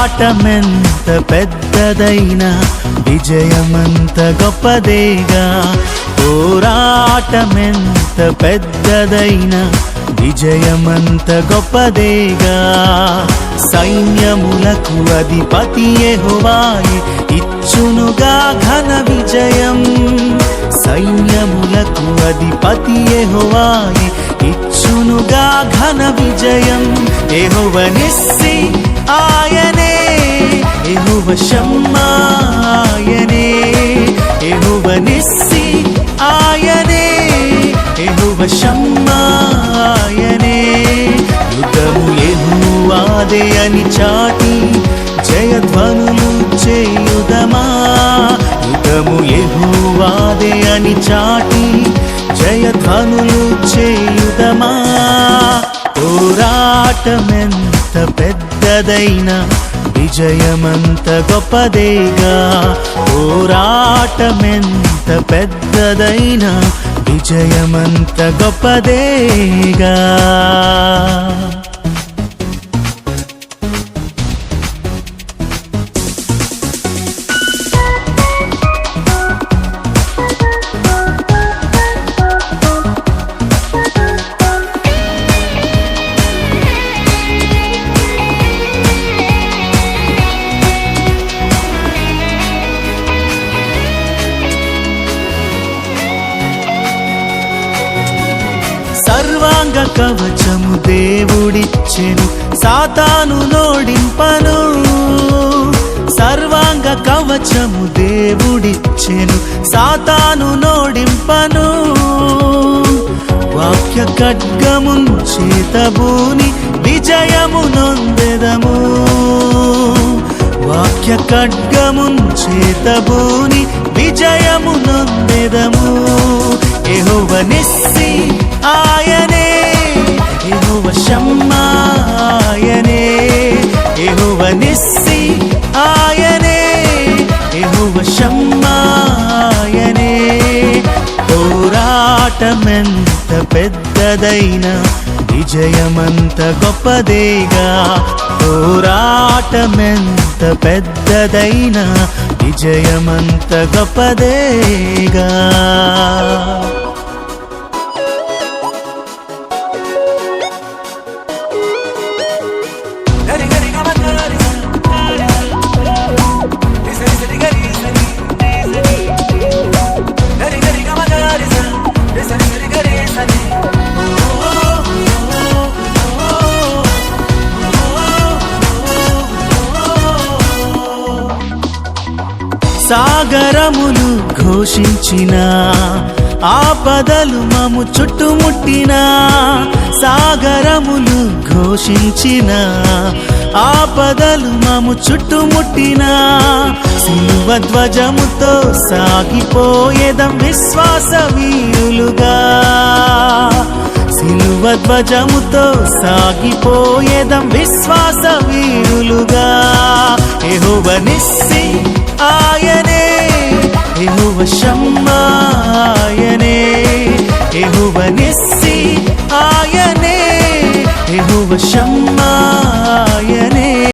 పోరాటమెంత పెద్దదైనా విజయమంత గొప్పదేగా. పోరాటమెంత పెద్దదైనా విజయమంత గొప్పదేగా. సైన్యములకు అధిపతి యెహోవాయే ఇచ్చునుగా ఘన విజయం. సైన్యములకు అధిపతి యెహోవాయే ఇచ్చునుగా ఘన విజయం. యెహోవా నిస్సి ఆయనే, యెహోవా షమ్మా ఆయనే. యెహోవా నిస్సి ఆయనే, యెహోవా షమ్మా ఆయనే. యుద్ధము యెహోవాదే అని చాటి జయధ్వనులు చేయుదమా. యుద్ధము యెహోవాదే అని చాటి జయధ్వనులు చేయుదమా. పోరాటమెంత పెద్దదైనా విజయమంత గొప్పదేగా. పోరాటమెంత పెద్దదైనా విజయమంత గొప్పదేగా. సర్వాంగ కవచము దేవుడిచ్చెను, సాతాను నోడింపను. సర్వాంగ కవచము దేవుడిచ్చెను, సాతాను నోడింపను. వాక్య ఖడ్గమున్ చేతబూని విజయము నొందెదము. వాక్య ఖడ్గమున్ చేతబూని విజయము నొందెదము. యెహోవా నిస్సి ఆయనే, యెహోవా షమ్మా ఆయనే. యెహోవా నిస్సి ఆయనే, యెహోవా షమ్మా ఆయనే. పోరాటమెంత పెద్దదైనా విజయమంత గొప్పదేగా. పోరాటమెంత పెద్దదైనా విజయమంత గొప్పదేగా. సాగరములు ఘోషించిన ఆపదలు మము చుట్టుముట్టిన. సాగరములు ఘోషించిన ఆపదలు మము చుట్టుముట్టిన. సిలువ ధ్వజముతో సాగిపోయేదం విశ్వాస వీరులుగా. సిలువ ధ్వజముతో సాగిపోయేదం విశ్వాస వీరులుగా. యెహోవా నిస్సి ఆయనే, యెహోవా షమ్మా ఆయనే. యెహోవా నిస్సి ఆయనే, యెహోవా షమ్మా